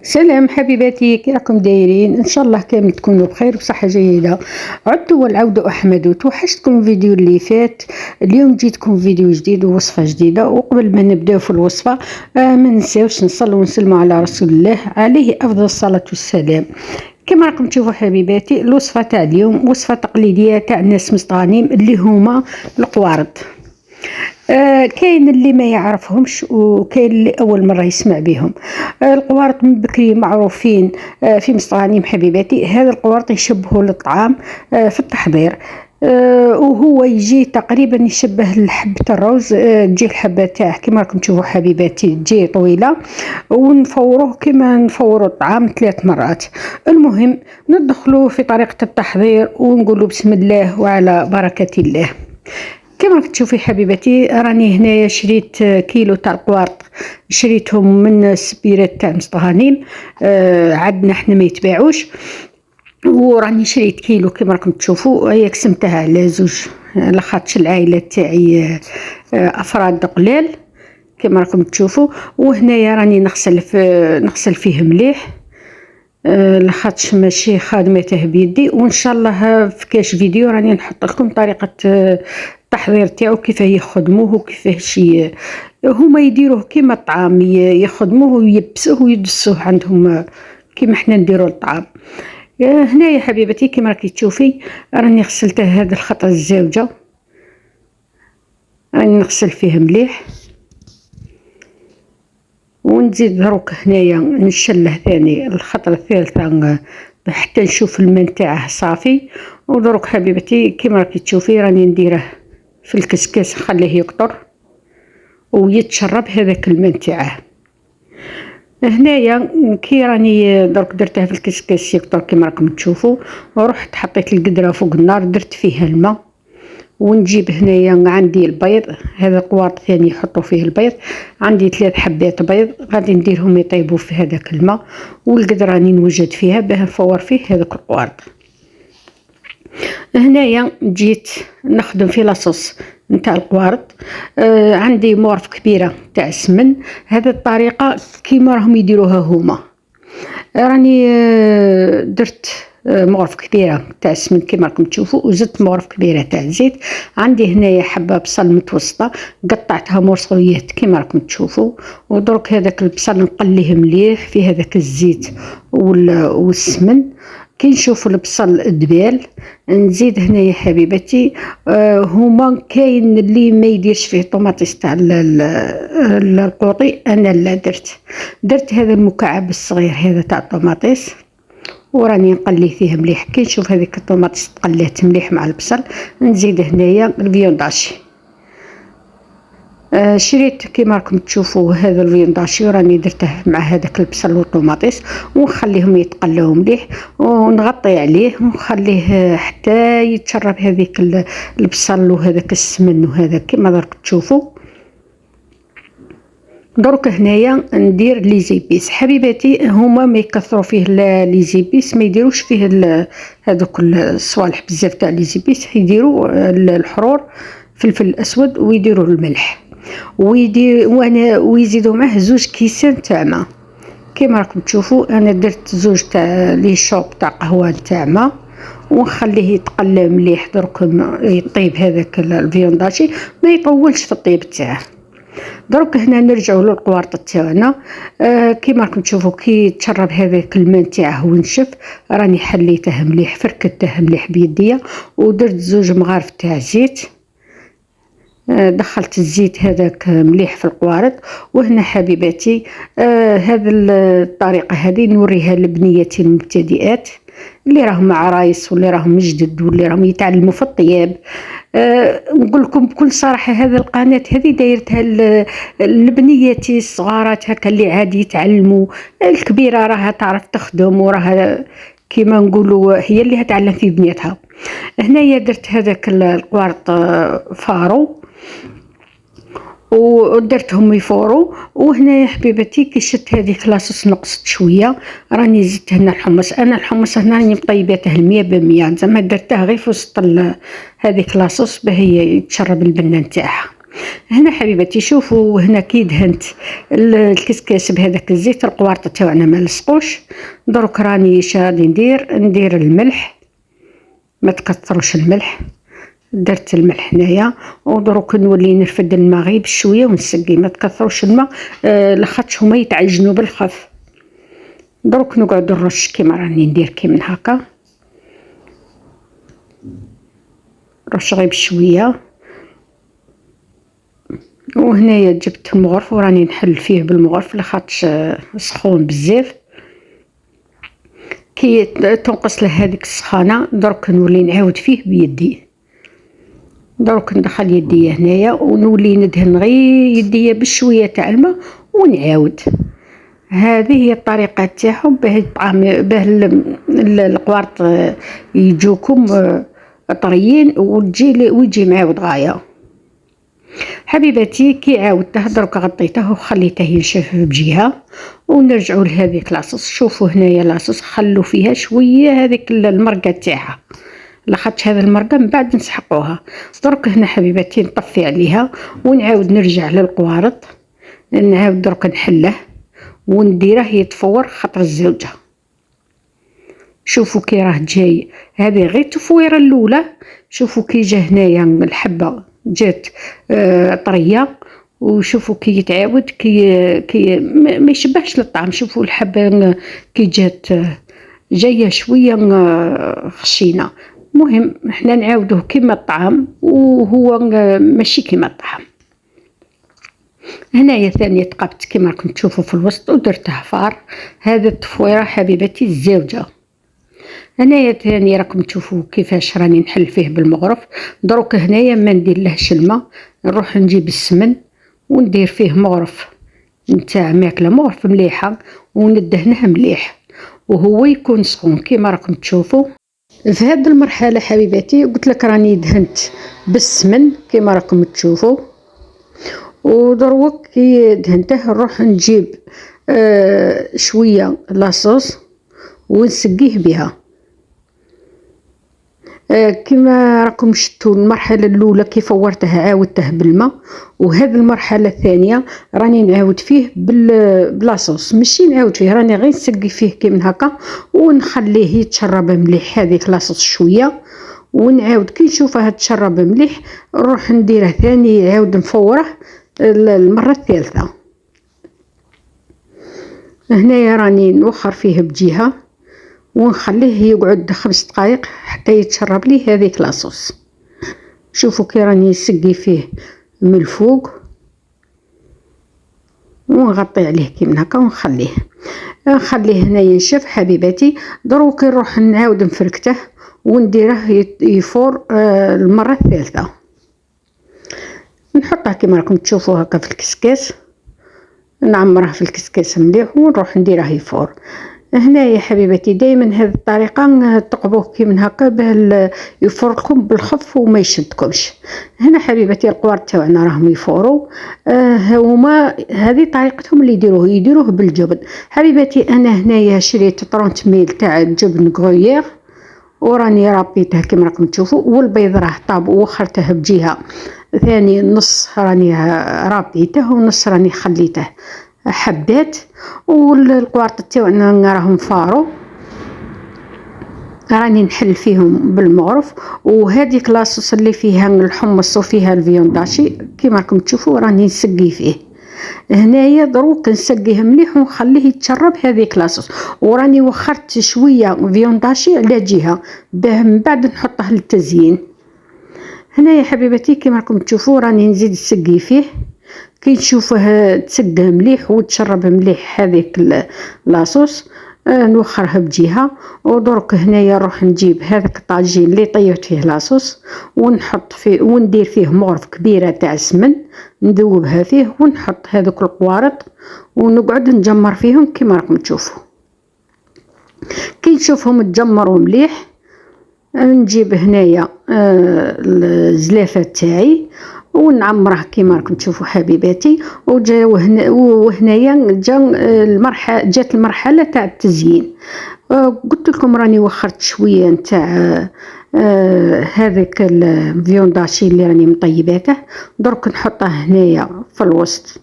سلام حبيباتي، كي راكم دايرين؟ ان شاء الله كامل تكونوا بخير وصحه جيده. عدت والعود احمد، توحشتكم الفيديو اللي فات. اليوم جيتكم فيديو جديد ووصفه جديده. وقبل ما نبداو في الوصفه ما ننساوش نصلوا ونسلموا على رسول الله عليه افضل الصلاه والسلام. كما راكم تشوفوا حبيباتي، الوصفه تاع اليوم وصفه تقليديه تاع الناس مستغانيم اللي هما القوارض. كاين اللي ما يعرفهمش وكاين اللي اول مره يسمع بهم. القوارض من بكري معروفين في مستغانيم حبيباتي. هذا القوارض يشبهوا للطعام في التحضير. وهو يجي تقريبا يشبه لحبة الروز. تجي الحبة تاعه كما راكم تشوفوا حبيباتي تجي طويلة، ونفوروه كما نفوروا الطعام 3 مرات. المهم ندخلوا في طريقة التحضير ونقولوا بسم الله وعلى بركة الله. كما راك تشوفي حبيبتي، راني هنايا شريت كيلو تاع القوارض، شريتهم من السبيرات تاع مستغانيم. عندنا حنا ما يتباعوش. وراني شريت كيلو كما راكم تشوفوا، هي قسمتها على 2 لاخاطش العائله تاعي افراد قلال كما راكم تشوفوا. وهنايا راني نغسل فيه مليح لاخاطش ماشي خادمته بيدي. وان شاء الله في كاش فيديو راني نحط لكم طريقه التحضير تاعو، كيف يخدموه وكيفاش هما يديروه كيما الطعام، يخدموه ويبسوه ويدسوه عندهم كيما حنا نديروا الطعام. هنايا حبيبتي كيما راكي تشوفي راني غسلته هذا الخطره الزاوجه، راني نغسل فيه مليح ونزيد دروك هنايا نشله ثاني الخطره الثالثه حتى نشوف الماء تاعه صافي. ودروك حبيبتي كيما راكي تشوفي راني نديره في الكسكاس، نخليه يقطر ويتشرب هذاك الماء تاعه. هنايا كي راني درك درته في الكسكاس يقطر كيما راكم تشوفوا، ورحت حطيت القدره فوق النار درت فيها الماء. ونجيب هنايا عندي البيض، هذا قوارض ثاني يحطوا فيه البيض، عندي 3 حبات بيض غادي نديرهم يطيبوا في هذاك الماء. والقدره راني نوجد فيها باه نفور فيه هذاك القوارض. هنايا جيت نخدم في لاصوص نتاع القوارض. عندي مورف كبيره تاع السمن. هذه الطريقه كيما راهم يديروها هما. راني درت مغرف كبيره تاع السمن كيما راكم تشوفوا، وزدت مغرف كبيره تاع الزيت. عندي هنايا حبه بصل متوسطه قطعتها مرصويات كيما راكم تشوفوا. ودرك هذاك البصل نقليه مليح في هذاك الزيت والسمن. كي نشوفوا البصل دبال نزيد هنايا حبيبتي. هما كاين اللي ما يديرش فيه طوماطيس تاع القوطي، انا لا درت هذا المكعب الصغير هذا تاع الطوماطيس، وراني نقلي فيه مليح. كي نشوف هذيك الطوماطيس تقلات مليح مع البصل نزيد هنايا الفيونداشي. شريت كيما راكم تشوفوا هذا الفيونداشي وراني درته مع هذاك البصل والطوماطيس، ونخليهم يتقلاو مليح ونغطي عليه ونخليه حتى يتشرب هذيك البصل وهذاك السمن وهذا كيما راكم تشوفوا. درك هنايا ندير لي زيبيس حبيباتي، هما ما يكثروا فيه لي زيبيس، ما يديروش فيه هذوك الصوالح بزاف تاع لي زيبيس، يديروا الحرور فلفل الاسود ويديروا الملح ويزيدوا معه 2 كيسان تاع ماء كيما راكم تشوفوا. انا درت 2 تاع لي شوب تاع قهوه تاع ماء ونخليه يتقلى مليح. درك يطيب هذاك الفيونداشي ما يطولش في الطيب تاعه. دروك هنا نرجعوا للقوارض تاعنا. كيما راكم تشوفوا كي تشرب هذاك الماء تاعه ونشف راني حليته مليح، فركته مليح بيديا ودرت 2 مغارف تاع زيت. دخلت الزيت هذاك مليح في القوارض. وهنا حبيباتي هذه الطريقه هذه نوريها لبنياتي المبتدئات اللي راهم عرايس واللي راهم جدد واللي راهم يتعلموا في الطياب. نقول لكم بكل صراحه هذه القناه هذه دايرتها لبنياتي الصغارات هكا اللي عادي يتعلموا. الكبيره راها تعرف تخدم وراها كيما نقولوا هي اللي هتعلم في بنيتها. هنايا درت هذاك القوارض فارو ودرتهم يفوروا. وهنا يا حبيبتي كي شت هذيك لاصوص نقصت شويه راني زدت هنا الحمص. انا الحمص هنا راني مطيباته 100% زعما درته غير في وسط هذيك لاصوص باه هي يتشرب البنه نتاعها. هنا حبيباتي شوفوا هنا كي دهنت الكسكاس بهذاك الزيت، القوارطه تاعنا ما لصقوش. درك راني شادي ندير الملح، ما تكثروش الملح. درت الملح هنايا، ودروك نولي نرفد الماء غير بشويه ونسقي، ما تكثروش الماء لاخاطش هما يتعجنوا بالخف. دروك نقعد نرش كيما راني ندير كيما هكا، رش غير بشويه. وهنايا جبت المغرف وراني نحل فيه بالمغرف لاخاطش سخون بزاف. كي تنقص له هذيك السخانه درك نولي نعاود فيه بيدي. درك ندخل يدي هنايا ونولي ندهن غير يدي بشويه تاع الماء ونعاود. هذه هي الطريقه تاعهم باه الطعام باه القوارط يجوكم طريين ويجي معاود غايه. حبيباتي كي عاودته درك غطيته وخليته ينشف بجهه، ونرجعوا لهذيك لاصوص. شوفوا هنايا لاصوص خلوا فيها شويه هذيك المرقه تاعها، لاخاطش هذا المرقه من بعد نسحقوها. درك هنا حبيباتي نطفي عليها ونعاود نرجع للقوارط، نعاود درك نحله ونديره يتفور خطر الزوجه. شوفوا كي راه جاي، هذه غير التفويره الاولى. شوفوا كي جا هنايا الحبه جات طريه، وشوفوا كي يتعاود كي ما يشبهش للطعم. شوفوا الحبه كي جات جايه شويه خشينه. مهم احنا نعاودوه كيما الطعام وهو ماشي كيما الطعام. هنايا ثاني تقبت كيما راكم تشوفوا في الوسط ودرته فار. هذا التفويره حبيبتي الزوجه. هنايا ثاني راكم تشوفوا كيفاش راني نحل فيه بالمغرف. دروك هنايا ما ندير لهش الماء، نروح نجيب السمن وندير فيه مغرف نتاع ماكله، مغرف مليحه وندهنه مليح وهو يكون سخون كيما راكم تشوفوا. في هذه المرحله حبيباتي قلت لك راني دهنت بالسمن كيما راكم تشوفوا. ودروك كي دهنته نروح نجيب شويه لاصوص ونسقيه بها. كما راكم شفتوا المرحله الاولى كي فورته عاودته بالماء، وهذه المرحله الثانيه راني نعاود فيه بلاصوص، ماشي نعاود فيه، راني غير نسقي فيه كيما هكا ونخليه يتشرب مليح هذيك لاصوص شويه. ونعاود كي نشوفه تشرب مليح نروح نديره ثاني عاود نفوره المره الثالثه. هنايا راني نوخر فيه بجهه ونخليه يقعد 5 دقائق حتى يتشرب ليه هذيك لاصوص. شوفوا كي راني نسقي فيه من الفوق ونغطي عليه كيما هكا ونخليه هنا ينشف حبيباتي. دروك نروح نعاود نفركته ونديره يفور المره الثالثه. نحطه كيما راكم تشوفوا هكا في الكسكاس، نعمره في الكسكاس مليح ونروح نديره يفور. هنا يا حبيبتي دائما هذه الطريقه تقبوه كيما هكا باه يفركم بالخف وما يشدكمش. هنا حبيبتي القوارط تاعنا راهم يفوروا. هما هذه طريقتهم اللي يديروه بالجبن. حبيبتي انا هنايا شريت 30 ميل تاع جبن غويير وراني رابيته كيما راكم تشوفوا، والبيض راه طاب ووخرته بجهه ثاني نص راني رابيته ونص راني خليته حبات. والقوارط تاعنا راهم فارو راني نحل فيهم بالمغرف. وهذيك لاصوص اللي فيها الحمص وفيها الفيونداشي كيما راكم تشوفوا راني نسقي فيه. هنايا دروك نسقيه مليح ونخليه يتشرب هذيك لاصوص. وراني وخرت شويه فيونداشي على جهه باه من بعد نحطه للتزيين. هنايا حبيبتي كيما راكم تشوفوا راني نزيد نسقي فيه كي نشوفه تسقى مليح وتشرب مليح هذيك لاصوص. نوخرها بجهه. ودرك هنايا نروح نجيب هذاك الطاجين اللي طيبت فيه لاصوص ونحط فيه وندير فيه مغرف كبيره تاع السمن نذوبها فيه ونحط هذوك القوارط ونقعد نجمر فيهم كيما راكم تشوفوا. كي نشوفهم تجمروا مليح نجيب هنايا الزلافه تاعي ونعمره كيما راكم تشوفوا حبيباتي. وهنايا جات المرحله تاع التزيين. قلت لكم راني وخرت شويه نتاع هذاك الفيونداشي اللي راني مطيباته، درك نحطه هنايا في الوسط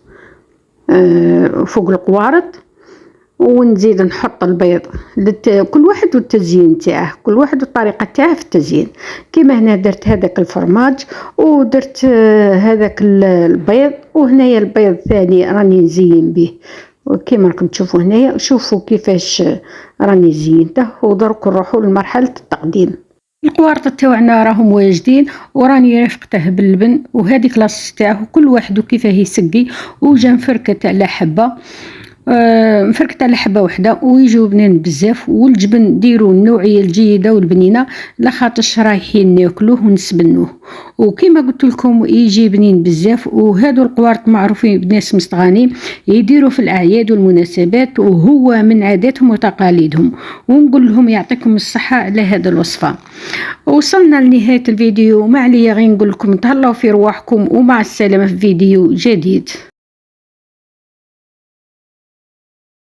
فوق القوارض، ونزيد نحط البيض. كل واحد والتزيين تاعه، كل واحد والطريقه تاعه في التزيين. كيما هنا درت هذاك الفرماج ودرت هذاك البيض، وهنايا البيض الثاني راني نزين به كيما راكم تشوفوا هنايا. شوفوا كيفاش راني زينته، ودرك نروحوا لمرحله التقديم. القوارط تاعنا راهم واجدين، وراني رافقته باللبن، وهذيك لاص تاعه كل واحد وكيفاه يسقي. وجا مفركت على حبه، مفركت على حبه وحده، ويجوا بنين بزاف. والجبن ديروا النوعيه الجيده والبنينه لخاطرش رايحين ناكلوه ونسبنوه، وكما قلت لكم يجي بنين بزاف. وهادو القوارط معروفين بناس مستغاني يديروا في الاعياد والمناسبات، وهو من عاداتهم وتقاليدهم. ونقول لهم يعطيكم الصحه على هذه الوصفه. وصلنا لنهايه الفيديو، ما عليا غير نقول لكم تهلاو في رواحكم، ومع السلامه في فيديو جديد.